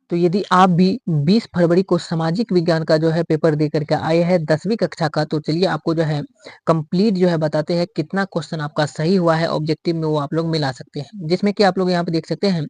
तो यदि आप भी 20 फरवरी को सामाजिक विज्ञान का जो है पेपर दे करके आए हैं 10वीं कक्षा का, तो चलिए आपको जो है कंप्लीट जो है बताते हैं कितना क्वेश्चन आपका सही हुआ है ऑब्जेक्टिव में, वो आप लोग मिला सकते हैं। जिसमें कि आप लोग यहाँ पे देख सकते हैं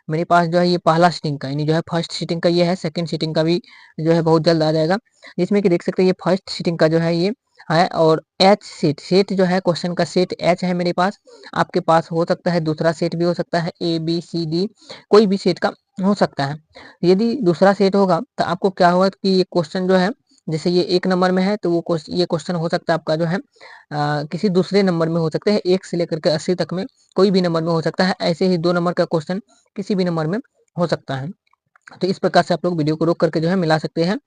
मेरे पास जो है ये पहला सीटिंग का यानी जो है फर्स्ट सीटिंग का ये है, सेकंड सीटिंग का भी जो है बहुत जल्द आ जाएगा। जिसमें कि देख सकते हैं ये फर्स्ट सीटिंग का जो है ये है, और एच सेट सेट जो है क्वेश्चन का सेट एच है मेरे पास। आपके पास हो सकता है दूसरा सेट भी हो सकता है, ए बी सी डी कोई भी सेट का हो सकता है। यदि दूसरा सेट होगा तो आपको क्या होगा कि ये क्वेश्चन जो है जैसे ये 1 नंबर में है तो वो ये क्वेश्चन हो सकता है आपका जो है किसी दूसरे नंबर में हो सकते हैं, 1 से लेकर के 80 तक में कोई भी नंबर में हो सकता है। ऐसे ही 2 नंबर का क्वेश्चन किसी भी नंबर में हो सकता है। तो इस प्रकार से आप लोग वीडियो को रोक करके जो है मिला सकते हैं।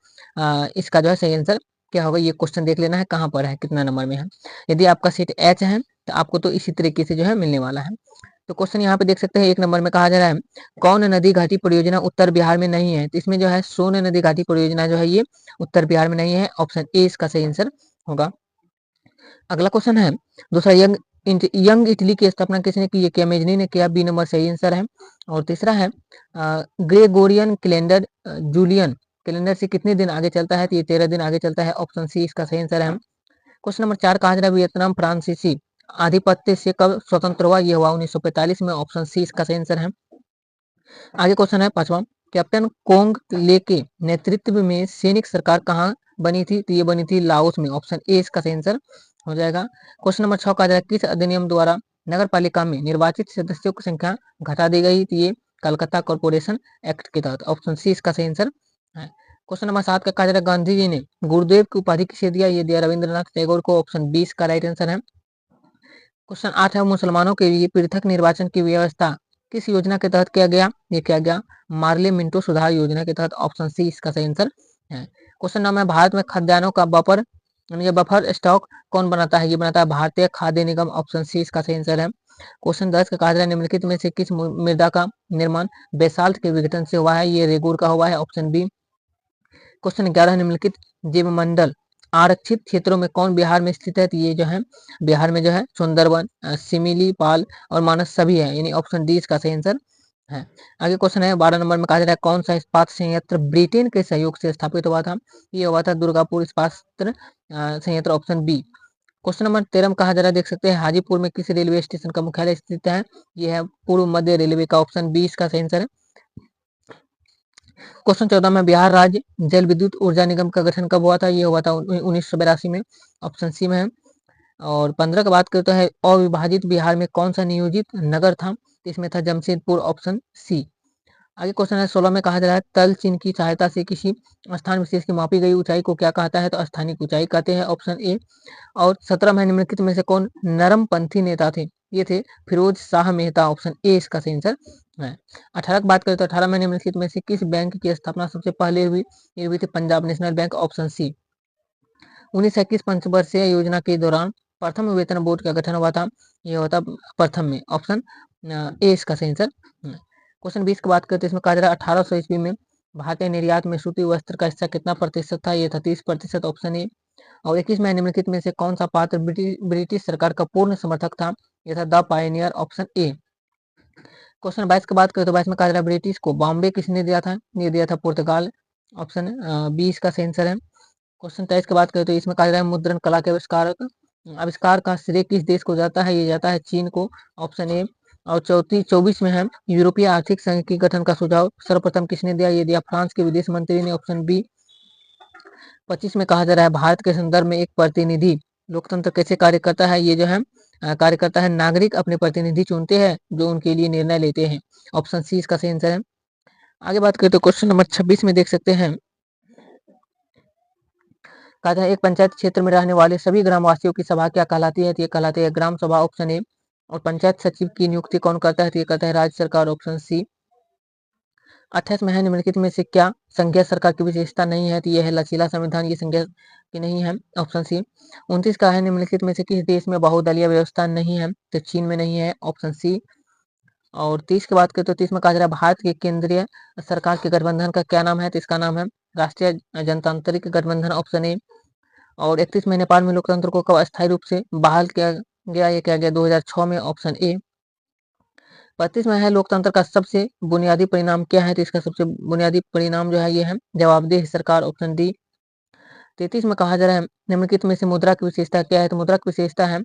इसका जो है सही आंसर क्या होगा, ये क्वेश्चन देख लेना है कहाँ पर है, कितना नंबर में है। यदि आपका सेट एच है तो आपको तो इसी तरीके से जो है मिलने वाला है। तो क्वेश्चन यहाँ पे देख सकते हैं 1 नंबर में कहा जा रहा है कौन नदी घाटी परियोजना उत्तर बिहार में नहीं है। तो इसमें जो है सोन नदी घाटी परियोजना जो है ये उत्तर बिहार में नहीं है। ऑप्शन ए इसका सही आंसर होगा। अगला क्वेश्चन है दूसरा, यंग इटली की स्थापना किसने की, ये कैमेजनी ने किया, बी नंबर सही आंसर है। और तीसरा है ग्रेगोरियन कैलेंडर जूलियन कैलेंडर से कितने दिन आगे चलता है, तो ये 13 दिन आगे चलता है। ऑप्शन सी इसका सही आंसर है। क्वेश्चन नंबर 4 कहा जा रहा है वियतनाम फ्रांसीसी आधिपत्य से कब स्वतंत्र हुआ, ये हुआ 1945 में। ऑप्शन सी इसका सही आंसर है। आगे क्वेश्चन है 5वां, कैप्टन कोंग ले के नेतृत्व में सैनिक सरकार कहाँ बनी थी, तो ये बनी थी लाओस में। ऑप्शन ए इसका सही आंसर हो जाएगा। क्वेश्चन नंबर 6 कहा जा रहा है किस अधिनियम द्वारा नगर पालिका में निर्वाचित सदस्यों की संख्या घटा दी गई, तो ये कलकत्ता कॉर्पोरेशन एक्ट के तहत। ऑप्शन सी इसका सही आंसर है। क्वेश्चन नंबर 7 का कहा जा रहा है गांधी जी ने गुरुदेव की उपाधि किसे दिया, ये दिया रविंद्रनाथ टैगोर को। ऑप्शन बी इसका राइट आंसर है। क्वेश्चन 8 है मुसलमानों के लिए पृथक निर्वाचन की व्यवस्था किस योजना के तहत किया गया, ये किया गया मार्ले मिंटो सुधार योजना के तहत। ऑप्शन सी इसका सही आंसर है। क्वेश्चन नंबर भारत में खाद्यान्नों का बफर यानी ये बफर स्टॉक कौन बनाता है, ये बनाता है भारतीय खाद्य निगम। ऑप्शन सी इसका सही आंसर है। क्वेश्चन 10 का कहा जा रहा है निम्नलिखित में से किस मृदा का निर्माण बेसाल्ट के विघटन से हुआ है, ये रेगुर का हुआ है। Option B. क्वेश्चन 11 निम्नलिखित जीवमंडल आरक्षित क्षेत्रों में कौन बिहार में स्थित है, तो ये जो है बिहार में जो है सुंदरवन सिमिली पाल और मानस सभी है, यानी ऑप्शन डी इसका सही आंसर है। आगे क्वेश्चन है 12 नंबर में कहा जा रहा है कौन सा इस्पात संयंत्र ब्रिटेन के सहयोग से स्थापित हुआ था, ये हुआ था दुर्गापुर इस्पात संयंत्र। Option B. क्वेश्चन नंबर 13 में कहा जा रहा है देख सकते हैं हाजीपुर में किस रेलवे स्टेशन का मुख्यालय स्थित है, ये है पूर्व मध्य रेलवे का। ऑप्शन बी इसका सही आंसर है। क्वेश्चन 14 में बिहार राज्य जल विद्युत ऊर्जा निगम का गठन कब हुआ था, ये हुआ था 1982 में। ऑप्शन सी में है। और 15 की बात करते हैं अविभाजित बिहार में कौन सा नियोजित नगर था, इसमें था जमशेदपुर। Option C. आगे क्वेश्चन है 16 में कहा जा रहा है तल चिन्ह की सहायता से किसी स्थान विशेष की मापी गई ऊंचाई को क्या कहता है, तो स्थानिक ऊंचाई कहते हैं। Option A. और 17 में निम्नलिखित में से कौन नरमपंथी नेता थे, ये थे फिरोज शाह मेहता। ऑप्शन ए इसका सही आंसर है। 18 की बात करें तो 18 में निम्नलिखित में से किस बैंक की स्थापना सबसे पहले हुई, ये हुई थी Punjab national bank. Option c. 1921 पंचवर्षीय योजना के दौरान प्रथम वेतन बोर्ड का गठन हुआ था, ये होता प्रथम में। ऑप्शन ए इसका सही आंसर। क्वेश्चन 20 की बात करते हैं इसमें कहा जा रहा है 1800 ईस्वी में भारतीय निर्यात में सूती वस्त्र का हिस्सा कितना प्रतिशत था, ये था 30%। Option A. और 21 में निम्नलिखित में से कौन सा पात्र ब्रिटिश सरकार का पूर्ण समर्थक था, यह था the Pioneer. Option A. Question 22 की बात करें तो 22 में कहा जा रहा है ब्रिटिश को बॉम्बे किसने दिया था, ये दिया था पुर्तगाल। ऑप्शन बी इसका सही आंसर है। क्वेश्चन 23 की बात करें तो इसमें कहा जा रहा है मुद्रण कला के आविष्कार का श्रेय किस देश को जाता है, ये जाता है चीन को। Option A. और 24 में है यूरोपीय आर्थिक संघ के गठन का सुझाव सर्वप्रथम किसने दिया, ये दिया फ्रांस के विदेश मंत्री ने। Option B. 25 में कहा जा रहा है भारत के संदर्भ में एक प्रतिनिधि लोकतंत्र कैसे कार्य करता है, ये जो है कार्य करता है नागरिक अपने प्रतिनिधि चुनते हैं जो उनके लिए निर्णय लेते हैं। ऑप्शन सी इसका सही आंसर है। आगे बात करें तो क्वेश्चन नंबर 26 में देख सकते हैं कहता है एक पंचायत क्षेत्र में रहने वाले सभी ग्रामवासियों की सभा क्या कहलाती है, तो ये कहलाती है ग्राम सभा। Option A. और पंचायत सचिव की नियुक्ति कौन करता है, तो ये करता है राज्य सरकार। Option C. 28 में है निम्नलिखित में से क्या संघीय सरकार की विशेषता नहीं है, तो ये है लचीला संविधान, ये संघीय की नहीं है। ऑप्शन सी। 29 का है निम्नलिखित में से किस देश में बहुदलीय व्यवस्था नहीं है, तो चीन में नहीं है। Option c. और 30 की बात करें तो 30 में कहा जा रहा है भारत के केंद्रीय सरकार के गठबंधन का क्या नाम है, तो इसका नाम है राष्ट्रीय जनतांत्रिक गठबंधन। Option A. और 31 में नेपाल में लोकतंत्र को कब अस्थायी रूप से बहाल किया गया, ये किया गया 2006 में। Option A. 35 में है लोकतंत्र का सबसे बुनियादी परिणाम क्या है? तो इसका सबसे बुनियादी परिणाम जो है ये है जवाबदेह सरकार, ऑप्शन डी। 33 में कहा जा रहा है निम्नलिखित में से मुद्रा की विशेषता क्या है? तो मुद्रा की विशेषता है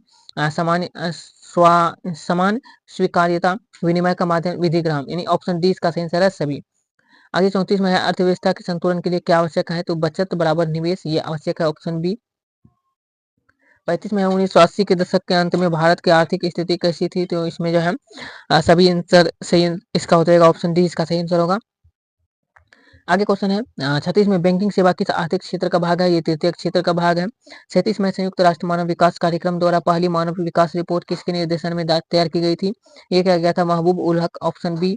समान स्वीकार्यता, विनिमय का माध्यम, विधिग्राम, यानी ऑप्शन डी इसका सही आंसर है सभी। आगे 34 में है अर्थव्यवस्था के संतुलन के लिए क्या आवश्यक है? तो बचत बराबर निवेश, ये आवश्यक है, ऑप्शन बी। 35 में है 1980 के दशक के अंत में भारत की आर्थिक स्थिति कैसी थी? तो इसमें जो है सभी आंसर सही इसका हो जाएगा, ऑप्शन डी इसका सही आंसर होगा। आगे क्वेश्चन है 36 में बैंकिंग सेवा किस आर्थिक क्षेत्र का भाग है? ये तृतीय क्षेत्र का भाग है। 37 में संयुक्त राष्ट्र मानव विकास कार्यक्रम द्वारा पहली मानव विकास रिपोर्ट किसके निर्देशन में तैयार की गई थी? ये क्या गया था? महबूब उल हक, ऑप्शन बी।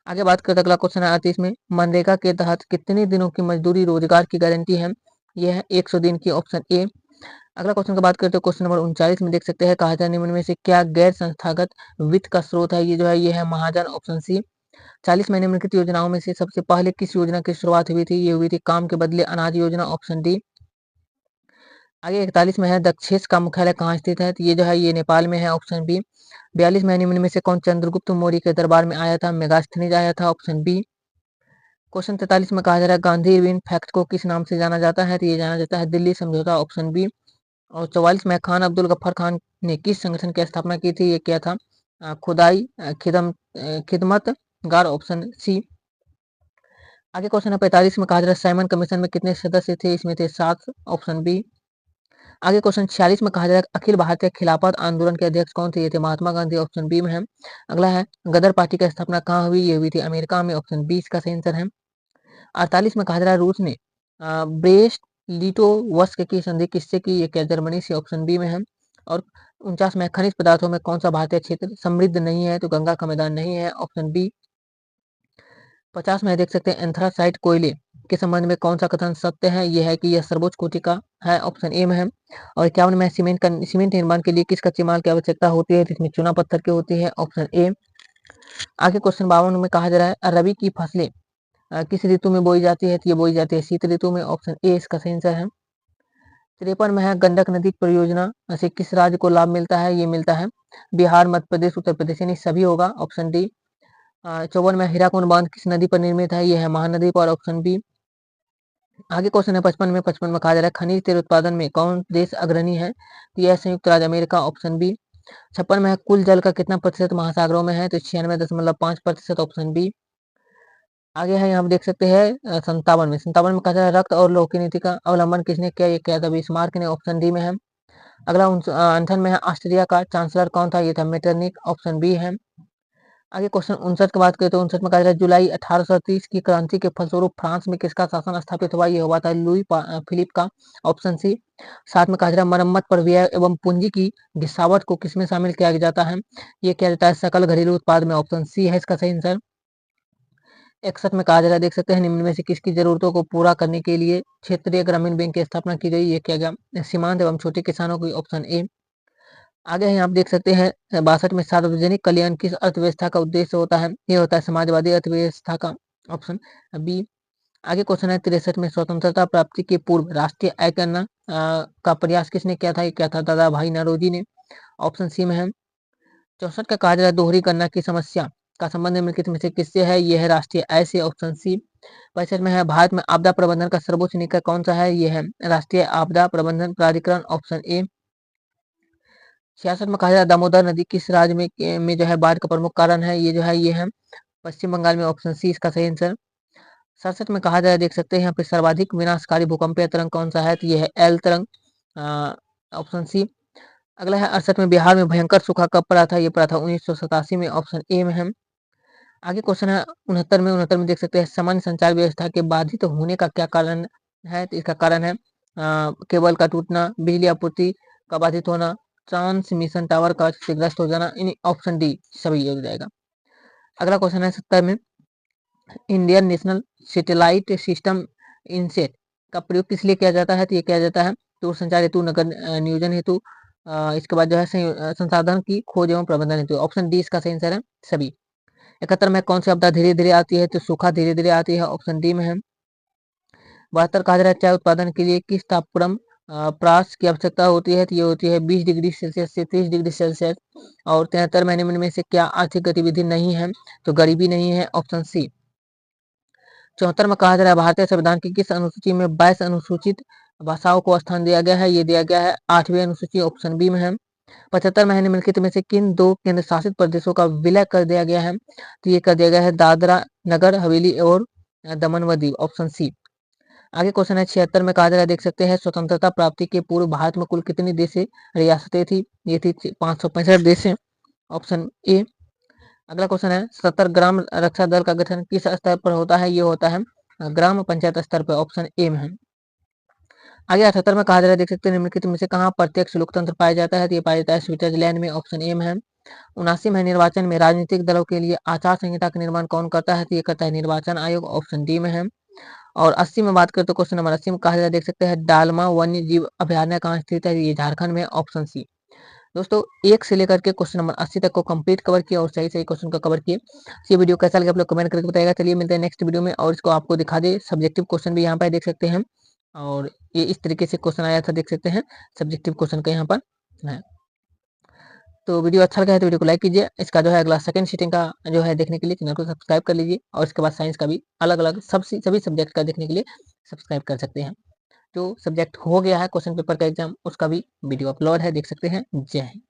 आगे बात करते अगला क्वेश्चन है 38 में मनरेगा के तहत कितने दिनों की मजदूरी रोजगार की गारंटी है? यह है 100 दिन की, ऑप्शन ए। अगला क्वेश्चन की बात करते हैं क्वेश्चन नंबर 39 में देख सकते हैं कहा जाए निम्न में से क्या गैर संस्थागत वित्त का स्रोत है? ये जो है ये है महाजन, ऑप्शन सी। 40 में निम्नलिखित योजनाओं में से सबसे पहले किस योजना की शुरुआत हुई थी? ये हुई थी काम के बदले अनाज योजना, ऑप्शन डी। आगे 41 में है दक्षेश का मुख्यालय कहाँ स्थित है? तो ये जो है ये नेपाल में है, ऑप्शन बी। 42 में निम्न में से कौन चंद्रगुप्त मौर्य के दरबार में आया था? मेगास्थनीज आया था, ऑप्शन बी। क्वेश्चन 43 में कहा जा रहा है गांधी इरविन फैक्ट को किस नाम से जाना जाता है? तो ये जाना जाता है दिल्ली समझौता, ऑप्शन बी। और 44 में खान अब्दुल गफ्फार खान ने किस संगठन की स्थापना की थी? ये क्या था? खुदाई खिदमत गार, ऑप्शन सी। आगे क्वेश्चन है 45 में कहा जा रहा है साइमन कमीशन में कितने सदस्य थे? इसमें थे 7, ऑप्शन बी। आगे क्वेश्चन 46 में कहा जा रहा है अखिल भारतीय खिलाफत आंदोलन के अध्यक्ष कौन थे? ये थे महात्मा गांधी, ऑप्शन बी में है। अगला है गदर पार्टी की स्थापना कहाँ हुई? ये हुई थी अमेरिका में, ऑप्शन बी इसका सही आंसर है। 48 में कहा जा रहा है रूस ने ब्रेस्ट लिटोवस्क की संधि किससे की? ये क्या जर्मनी से, ऑप्शन बी में है। और 49 में खनिज पदार्थों में कौन सा भारतीय क्षेत्र समृद्ध नहीं है? तो गंगा का मैदान नहीं है, ऑप्शन बी। 50 में देख सकते हैं एंथ्रासाइट कोयले के संबंध में कौन सा कथन सत्य है? यह है कि यह सर्वोच्च कोटि का है, ऑप्शन ए में है। और 51 में सीमेंट निर्माण के लिए किस कच्चे माल की आवश्यकता होती है? इसमें चूना पत्थर की होती है, ऑप्शन ए। आगे क्वेश्चन 52 में कहा जा रहा है रबी की फसलें किस ऋतु में बोई जाती है? तो ये बोई जाती है शीत ऋतु में, ऑप्शन ए इसका सही आंसर है। 53 में है गंडक नदी परियोजना से किस राज्य को लाभ मिलता है? ये मिलता है बिहार, मध्य प्रदेश, उत्तर प्रदेश, यानी सभी होगा, ऑप्शन डी। 54 में हीराकुंड बांध किस नदी पर निर्मित है? ये है महानदी पर, ऑप्शन बी। आगे क्वेश्चन है 55 में कहा जा रहा है खनिज तेल उत्पादन में कौन देश अग्रणी है? तो यह संयुक्त राज्य अमेरिका, ऑप्शन बी। 56 में है कुल जल का कितना प्रतिशत महासागरों में है? तो 96.5%, ऑप्शन बी। आगे है यहाँ आप देख सकते हैं 57 में कहा जा रहा है रक्त और लोह की नीति का अवलंबन किसने किया? ये किया था बिस्मार्क ने, ऑप्शन डी में है। अगला 59 में है ऑस्ट्रिया का चांसलर कौन था? ये था मेटरनिक, ऑप्शन बी है। आगे क्वेश्चन 59 की बात करें तो 59 में कहा जा रहा है जुलाई 1830 की क्रांति के फलस्वरूप फ्रांस में किसका शासन स्थापित हुआ? ये हुआ था फिलिप का, ऑप्शन सी। साथ में कहा जा रहा है मरम्मत पर व्यय एवं पूंजी की गिरावट को किसमें शामिल किया जाता है? ये किया जाता है सकल घरेलू उत्पाद में, ऑप्शन सी है इसका सही आंसर। 61 में कहा जा रहा है देख सकते हैं निम्न में से किसकी जरूरतों को पूरा करने के लिए क्षेत्रीय ग्रामीण बैंक की स्थापना की गई? ये किया गया सीमांत एवं छोटे किसानों की, ऑप्शन ए। आगे यहाँ आप देख सकते हैं 62 में सार्वजनिक कल्याण किस अर्थव्यवस्था का उद्देश्य होता है? ये होता है समाजवादी अर्थव्यवस्था का, ऑप्शन बी। आगे क्वेश्चन है 63 में स्वतंत्रता प्राप्ति के पूर्व राष्ट्रीय आय करना का प्रयास किसने किया था? ये क्या था? दादा भाई नौरोजी ने, ऑप्शन सी में है। 64 का कहा जा रहा है दोहरी गणना की समस्या का संबंध निम्नलिखित में से किससे है? यह है राष्ट्रीय आय से, ऑप्शन सी। 65 में है भारत में आपदा प्रबंधन का सर्वोच्च निकाय कौन सा है? यह है राष्ट्रीय आपदा प्रबंधन प्राधिकरण, ऑप्शन ए। 66 में कहा जा रहा है दामोदर नदी किस राज्य में जो है बाढ़ का प्रमुख कारण है? ये जो है ये है पश्चिम बंगाल में, ऑप्शन सी इसका सही आंसर। 67 में कहा जा रहा है देख सकते हैं यहाँ पे सर्वाधिक विनाशकारी भूकंपीय तरंग कौन सा है? तो ये है एल तरंग, ऑप्शन सी। अगला है 68 में बिहार में भयंकर सूखा कब पड़ा था? ये पड़ा था 1987 में, ऑप्शन ए में है। आगे क्वेश्चन है 69 में देख सकते हैं सामान्य संचार व्यवस्था के बाधित होने का क्या कारण है? तो इसका कारण है केबल का टूटना, बिजली आपूर्ति का बाधित होना, ट्रांसमिशन टावर का क्षतिग्रस्त हो जाना, इन ऑप्शन डी सभी हो जाएगा। अगला क्वेश्चन है 70 में Indian national satellite system INSAT का प्रयोग किस लिए किया जाता है? तो ये किया जाता है दूरसंचार हेतु, नगर नियोजन हेतु, इसके बाद जो है संसाधन की खोज एवं प्रबंधन हेतु, ऑप्शन डी इसका सही आंसर है सभी। 71 में कौन सी आपदा धीरे धीरे आती है? तो सूखा धीरे धीरे आती है, ऑप्शन डी में है। 72 कहा जा रहा है चाय उत्पादन के लिए किस तापक्रम प्रास की आवश्यकता होती है तो ये होती है 20 डिग्री सेल्सियस से 30 डिग्री सेल्सियस। और 73 महीने में से क्या आर्थिक गतिविधि नहीं है, तो गरीबी नहीं है, ऑप्शन सी। 74 में कहा जा रहा है भारतीय संविधान की किस अनुसूची में 22 अनुसूचित भाषाओं को स्थान दिया गया है, ये दिया गया है 8वीं अनुसूची, ऑप्शन बी में है। 75 में निम्नलिखित में से किन दो केंद्र शासित प्रदेशों का विलय कर दिया गया है, तो ये कर दिया गया है दादरा नगर हवेली और दमन व दीव, ऑप्शन सी। आगे क्वेश्चन है 76 में कहा जा रहा है, देख सकते हैं स्वतंत्रता प्राप्ति के पूर्व भारत में कुल कितनी देशी रियासतें थी, ये थी 565 देश, ऑप्शन ए। अगला क्वेश्चन है 77 ग्राम रक्षा दल का गठन किस स्तर पर होता है, ये होता है ग्राम पंचायत स्तर पर, ऑप्शन ए में है। आगे 78 में कहा जा रहा है, देख सकते हैं निम्नलिखित में से कहाँ प्रत्यक्ष लोकतंत्र पाया जाता है, तो ये पाया जाता है स्विट्जरलैंड में, ऑप्शन ए में है। 79 में निर्वाचन में राजनीतिक दलों के लिए आचार संहिता का निर्माण कौन करता है, तो ये करता है निर्वाचन आयोग, ऑप्शन डी में है। और 80 में बात करें तो क्वेश्चन नंबर 80 में कहा जा रहा है, देख सकते हैं डालमा वन्य जीव अभयारण्य कहाँ स्थित है, ये झारखंड में, ऑप्शन सी। दोस्तों 1 से लेकर के क्वेश्चन नंबर 80 तक को कंप्लीट कवर किया और सही सही क्वेश्चन को कवर किए। ये वीडियो कैसा लगा आप लोग कमेंट करके बताइएगा। चलिए मिलते हैं नेक्स्ट वीडियो में, और इसको आपको दिखा दे सब्जेक्टिव क्वेश्चन भी यहाँ पर देख सकते हैं, और ये इस तरीके से क्वेश्चन आया था, देख सकते हैं सब्जेक्टिव क्वेश्चन का यहाँ पर है। तो वीडियो अच्छा लगा है तो वीडियो को लाइक कीजिए। इसका जो है अगला सेकंड सीटिंग का जो है देखने के लिए चैनल को सब्सक्राइब कर लीजिए, और इसके बाद साइंस का भी अलग अलग सभी सब्जेक्ट का देखने के लिए सब्सक्राइब कर सकते हैं। जो सब्जेक्ट हो गया है क्वेश्चन पेपर का एग्जाम, उसका भी वीडियो अपलोड है, देख सकते हैं। जय हिंद।